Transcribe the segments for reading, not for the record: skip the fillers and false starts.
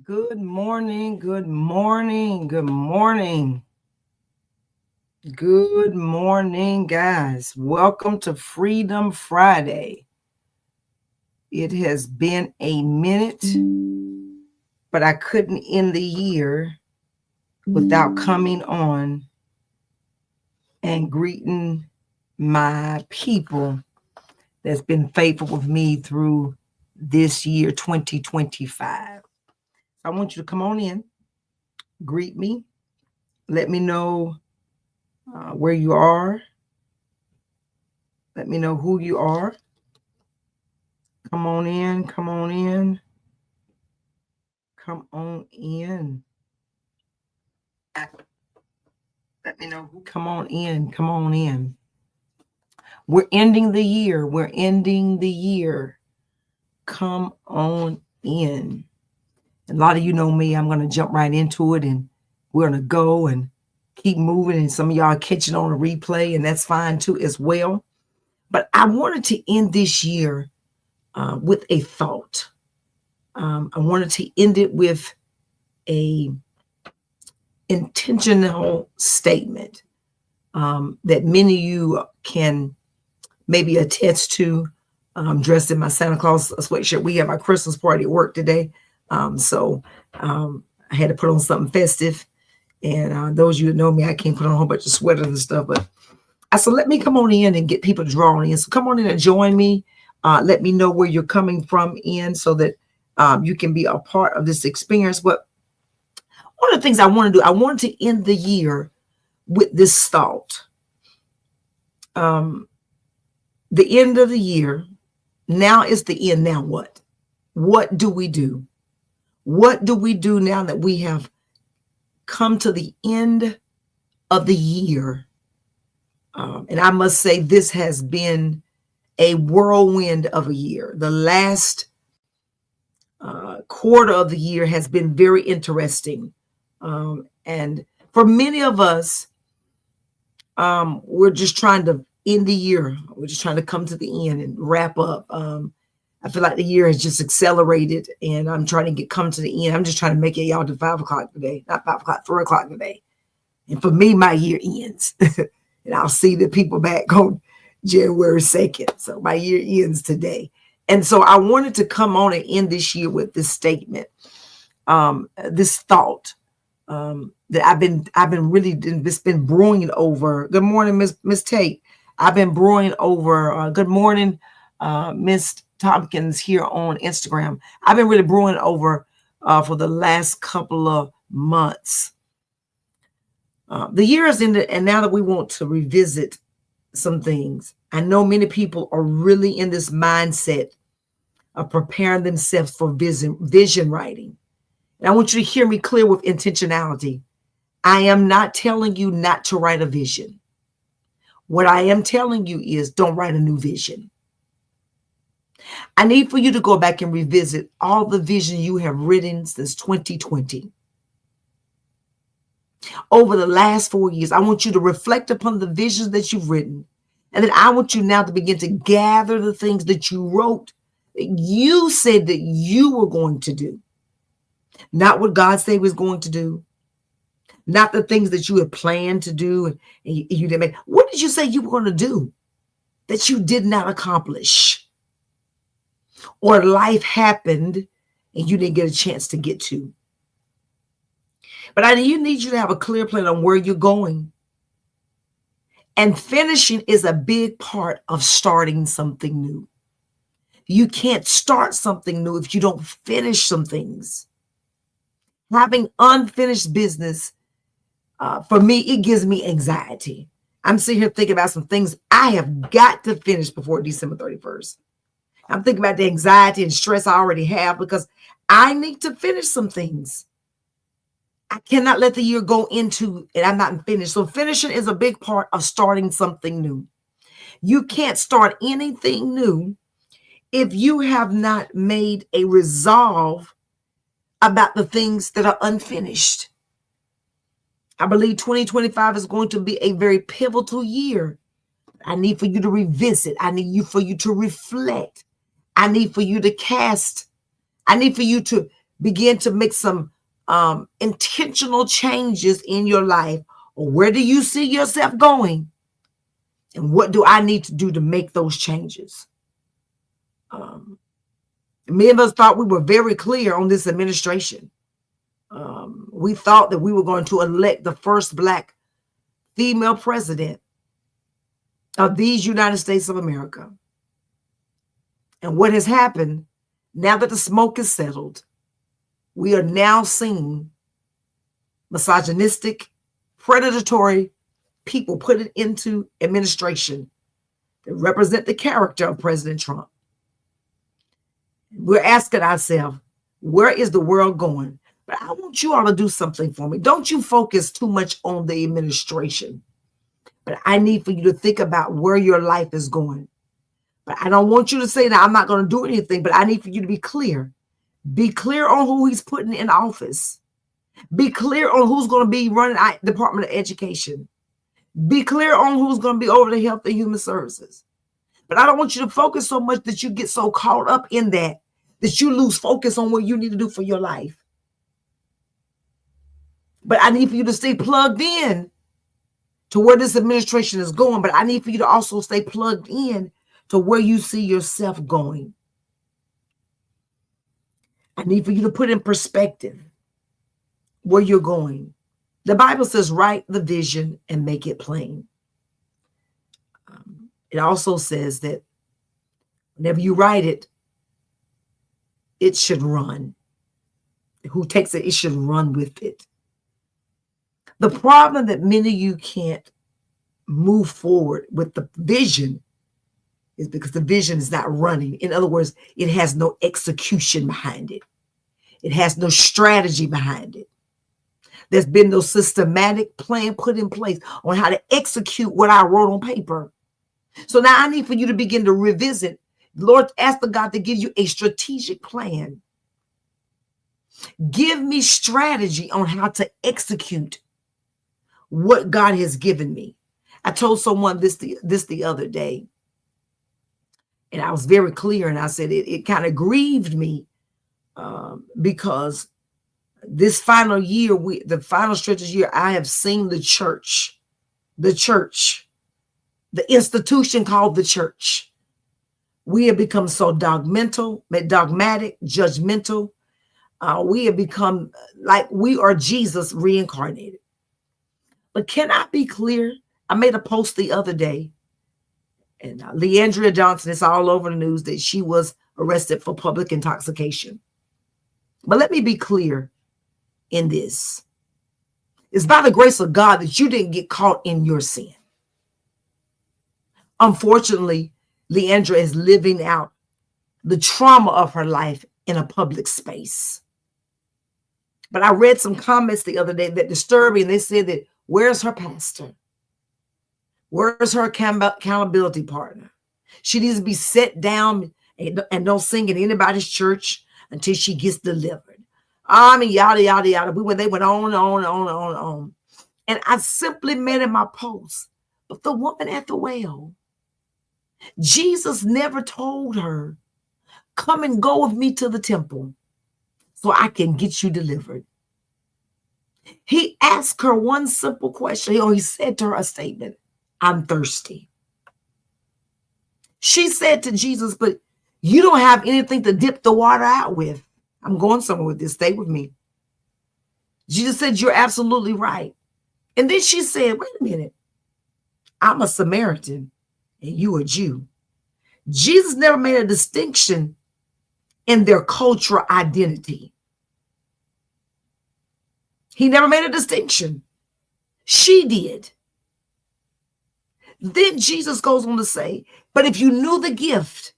Good morning, good morning, good morning, good morning, guys. Welcome to Freedom Friday. It has been a minute, but I couldn't end the year without coming on and greeting my people that's been faithful with me through this year, 2025. I want you to come on in, greet me, let me know where you are. Let me know who you are. Come on in. Come on in. Come on in. Let me know who. Come on in. Come on in. We're ending the year. We're ending the year. Come on in. A lot of you know me. I'm going to jump right into it and we're going to go and keep moving. And some of y'all are catching on a replay, and that's fine too as well. But I wanted to end this year with a thought. I wanted to end it with a intentional statement that many of you can maybe attest to. I'm dressed in my Santa Claus sweatshirt. We have our Christmas party at work today. So I had to put on something festive. And those of you that know me, I can't put on a whole bunch of sweaters and stuff. But I said, let me come on in and get people to draw in. So come on in and join me. Let me know where you're coming from in so that you can be a part of this experience. But one of the things I want to do, I wanted to end the year with this thought. The end of the year, now is the end. Now what? What do we do? What do we do now that we have come to the end of the year? And I must say, this has been a whirlwind of a year. The last quarter of the year has been very interesting. And for many of us, we're just trying to end the year. We're just trying to come to the end and wrap up. I feel like the year has just accelerated, and I'm trying to come to the end. I'm just trying to make it y'all to 5 o'clock today, not 5 o'clock, 3 o'clock today. And for me, my year ends, and I'll see the people back on January 2nd. So my year ends today. And so I wanted to come on and end this year with this statement, this thought. That I've been really just been brewing over. Good morning, Miss Tate. I've been brewing over. Good morning, Miss Tompkins here on Instagram. I've been really brewing over for the last couple of months. The year is ended, and now that we want to revisit some things, I know many people are really in this mindset of preparing themselves for vision writing. And I want you to hear me clear with intentionality. I am not telling you not to write a vision. What I am telling you is don't write a new vision. I need for you to go back and revisit all the vision you have written since 2020. Over the last 4 years, I want you to reflect upon the visions that you've written. And then I want you now to begin to gather the things that you wrote, that you said that you were going to do. Not what God said he was going to do. Not the things that you had planned to do and you didn't make. What did you say you were going to do that you did not accomplish? Or life happened and you didn't get a chance to get to. But I need you to have a clear plan on where you're going. And finishing is a big part of starting something new. You can't start something new if you don't finish some things. Having unfinished business, for me, it gives me anxiety. I'm sitting here thinking about some things I have got to finish before December 31st. I'm thinking about the anxiety and stress I already have because I need to finish some things. I cannot let the year go into and I'm not finished. So finishing is a big part of starting something new. You can't start anything new if you have not made a resolve about the things that are unfinished. I believe 2025 is going to be a very pivotal year. I need for you to revisit. I need for you to reflect. I need for you to cast. I need for you to begin to make some intentional changes in your life. Or where do you see yourself going? And what do I need to do to make those changes? Many of us thought we were very clear on this administration. We thought that we were going to elect the first Black female president of these United States of America. And what has happened, now that the smoke is settled, we are now seeing misogynistic, predatory people put it into administration that represent the character of President Trump. We're asking ourselves, where is the world going? But I want you all to do something for me. Don't you focus too much on the administration. But I need for you to think about where your life is going. But I don't want you to say that I'm not going to do anything, but I need for you to be clear. Be clear on who he's putting in office. Be clear on who's going to be running the Department of Education. Be clear on who's going to be over the Health and Human Services. But I don't want you to focus so much that you get so caught up in that you lose focus on what you need to do for your life. But I need for you to stay plugged in to where this administration is going. But I need for you to also stay plugged in to where you see yourself going. I need for you to put in perspective where you're going. The Bible says, write the vision and make it plain. It also says that whenever you write it, it should run. Who takes it, it should run with it. The problem that many of you can't move forward with the vision is because the vision is not running. In other words, it has no execution behind it. It has no strategy behind it. There's been no systematic plan put in place on how to execute what I wrote on paper. So now I need for you to begin to revisit. Lord, ask the God to give you a strategic plan. Give me strategy on how to execute what God has given me. I told someone this the other day, and I was very clear, and I said it kind of grieved me because this final year, the final stretch of the year, I have seen the church, the institution called the church. We have become so dogmatic, judgmental. We have become like we are Jesus reincarnated. But can I be clear? I made a post the other day, and Leandria Johnson, it's all over the news that she was arrested for public intoxication. But let me be clear in this. It's by the grace of God that you didn't get caught in your sin. Unfortunately, Leandra is living out the trauma of her life in a public space. But I read some comments the other day that disturbed me, and they said that, where's her pastor? Where's her accountability partner? She needs to be set down and don't sing in anybody's church until she gets delivered. I mean, yada, yada, yada. They went on and on and on and on and on. And I simply made in my post, but the woman at the well, Jesus never told her, come and go with me to the temple so I can get you delivered. He asked her one simple question. He said to her a statement, I'm thirsty. She said to Jesus, but you don't have anything to dip the water out with. I'm going somewhere with this. Stay with me. Jesus said, you're absolutely right. And then she said, wait a minute. I'm a Samaritan and you a Jew. Jesus never made a distinction in their cultural identity. He never made a distinction. She did. Then Jesus goes on to say, but if you knew the gift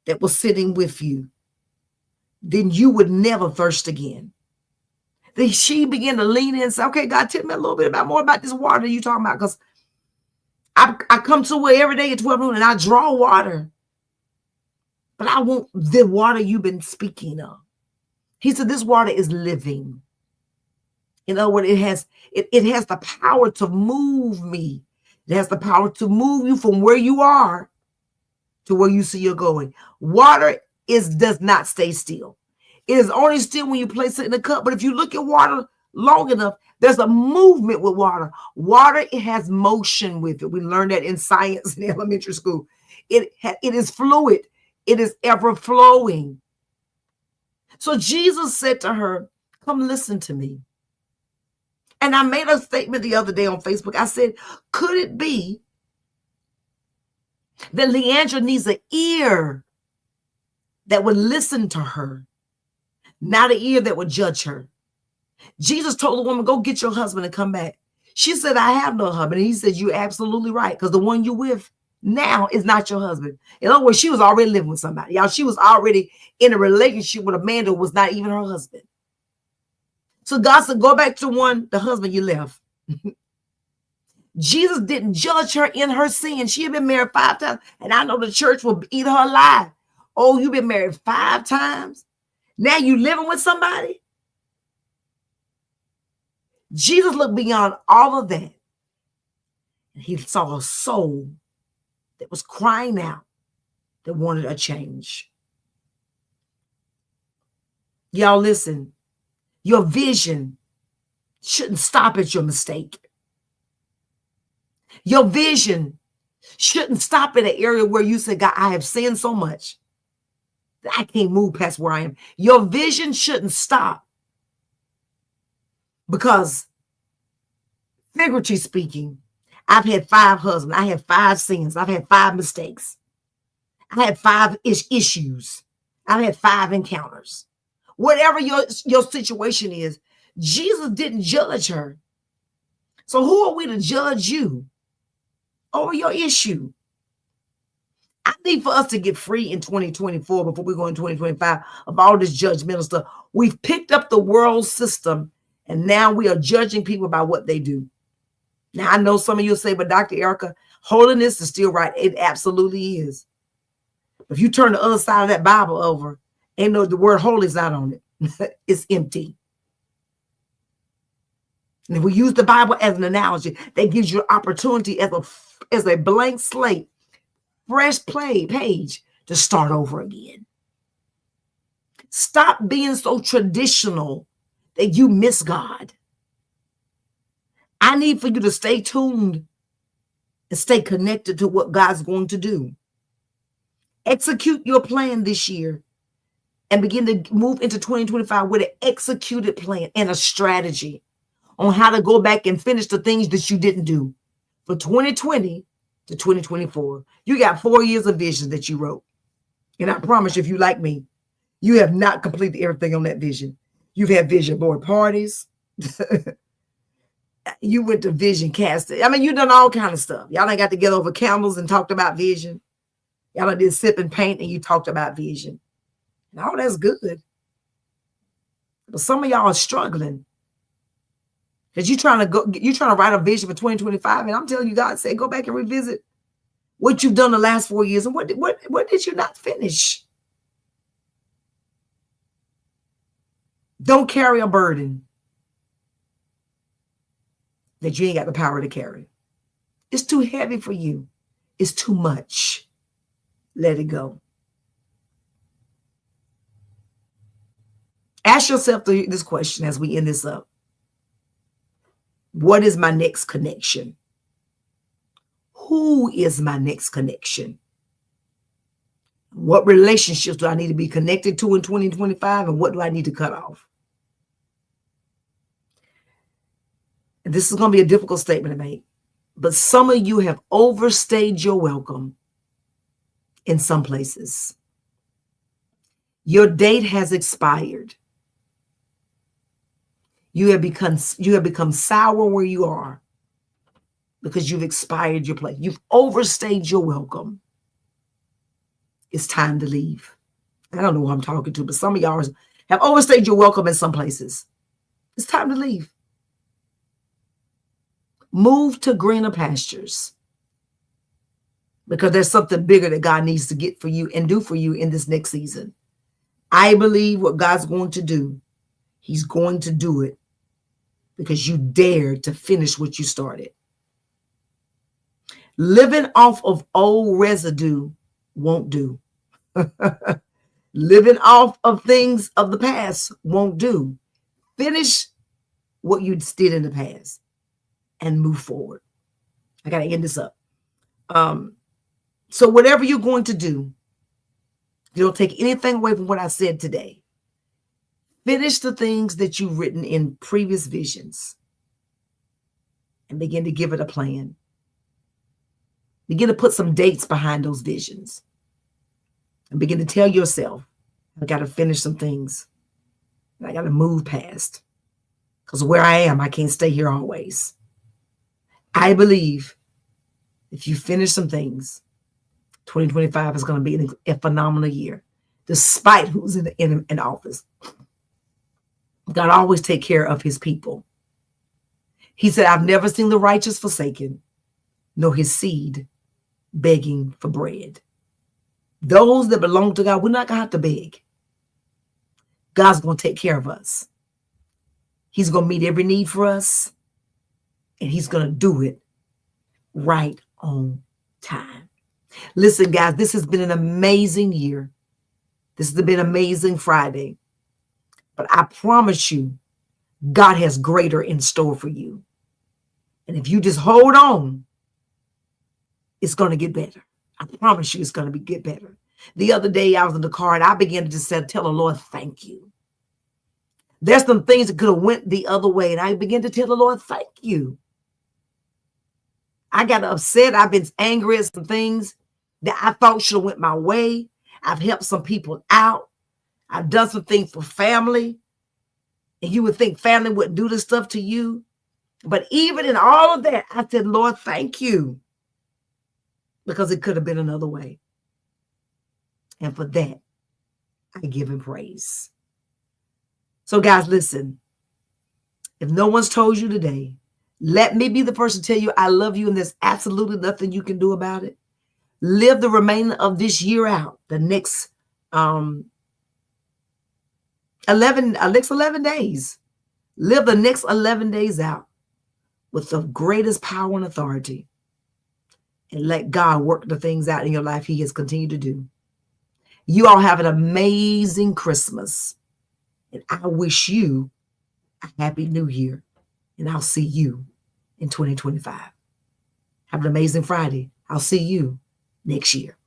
that was sitting with you, then you would never thirst again. Then she began to lean in and say, okay, God, tell me a little bit more about this water you talking about, because I come to where every day at 12 noon and I draw water, but I want the water you've been speaking of. He said, this water is living. In other words, it has the power to move me. It has the power to move you from where you are to where you see you're going. Water does not stay still. It is only still when you place it in a cup. But if you look at water long enough, there's a movement with water. Water, it has motion with it. We learned that in science in elementary school. It is fluid. It is ever flowing. So Jesus said to her, come listen to me. And I made a statement the other day on Facebook. I said, could it be that Leandra needs an ear that would listen to her, not an ear that would judge her? Jesus told the woman, go get your husband and come back. She said, I have no husband. And he said, you're absolutely right, because the one you're with now is not your husband. In other words, she was already living with somebody. Y'all, she was already in a relationship with a man that was not even her husband. So God said, go back to the husband you left. Jesus didn't judge her in her sin. She had been married 5 times. And I know the church will eat her alive. Oh, you've been married 5 times? Now you living with somebody? Jesus looked beyond all of that. And he saw a soul that was crying out, that wanted a change. Y'all listen. Your vision shouldn't stop at your mistake. Your vision shouldn't stop at an area where you say, God, I have sinned so much that I can't move past where I am. Your vision shouldn't stop because, figuratively speaking, I've had 5 husbands. I have 5 sins. I've had 5 mistakes. I had 5 issues. I've had 5 encounters. Whatever your situation is, Jesus didn't judge her. So who are we to judge you over your issue? I need for us to get free in 2024 before we go in 2025 of all this judgmental stuff. We've picked up the world system, and now we are judging people by what they do. Now, I know some of you will say, but Dr. Erica, holiness is still right. It absolutely is. If you turn the other side of that Bible over, ain't no, the word holy is not on it. It's empty. And if we use the Bible as an analogy, that gives you an opportunity as a blank slate, fresh page to start over again. Stop being so traditional that you miss God. I need for you to stay tuned and stay connected to what God's going to do. Execute your plan this year and begin to move into 2025 with an executed plan and a strategy on how to go back and finish the things that you didn't do for 2020 to 2024. You got 4 years of vision that you wrote. And I promise you, if you like me, you have not completed everything on that vision. You've had vision board parties. You went to vision casting. I mean, you done all kind of stuff. Y'all done got together over candles and talked about vision. Y'all done did sip and paint and you talked about vision. And all that's good. But some of y'all are struggling. Because you're trying to write a vision for 2025. And I'm telling you, God said, go back and revisit what you've done the last 4 years. And what did you not finish? Don't carry a burden that you ain't got the power to carry. It's too heavy for you. It's too much. Let it go. Ask yourself this question as we end this up. What is my next connection? Who is my next connection? What relationships do I need to be connected to in 2025? And what do I need to cut off? And this is going to be a difficult statement to make, but some of you have overstayed your welcome in some places. Your date has expired. You have become sour where you are because you've expired your place. You've overstayed your welcome. It's time to leave. I don't know who I'm talking to, but some of y'all have overstayed your welcome in some places. It's time to leave. Move to greener pastures because there's something bigger that God needs to get for you and do for you in this next season. I believe what God's going to do, he's going to do it because you dared to finish what you started. Living off of old residue won't do. Living off of things of the past won't do. Finish what you did in the past and move forward. I got to end this up. So whatever you're going to do, you don't take anything away from what I said today. Finish the things that you've written in previous visions and begin to give it a plan. Begin to put some dates behind those visions and begin to tell yourself, I got to finish some things. I got to move past, because where I am, I can't stay here always. I believe if you finish some things, 2025 is going to be a phenomenal year, despite who's in office. God always take care of his people. He said, I've never seen the righteous forsaken, nor his seed begging for bread. Those that belong to God, we're not going to have to beg. God's going to take care of us. He's going to meet every need for us, and he's going to do it right on time. Listen, guys, this has been an amazing year. This has been an amazing Friday. But I promise you, God has greater in store for you. And if you just hold on, it's going to get better. I promise you it's going to get better. The other day I was in the car and I began to just tell the Lord, thank you. There's some things that could have went the other way. And I began to tell the Lord, thank you. I got upset. I've been angry at some things that I thought should have went my way. I've helped some people out. I've done some things for family. And you would think family wouldn't do this stuff to you. But even in all of that, I said, Lord, thank you. Because it could have been another way. And for that, I give him praise. So guys, listen. If no one's told you today, let me be the person to tell you I love you and there's absolutely nothing you can do about it. Live the remainder of this year out, the next 11 days. Live the next 11 days out with the greatest power and authority. And let God work the things out in your life he has continued to do. You all have an amazing Christmas. And I wish you a happy new year. And I'll see you in 2025. Have an amazing Friday. I'll see you next year.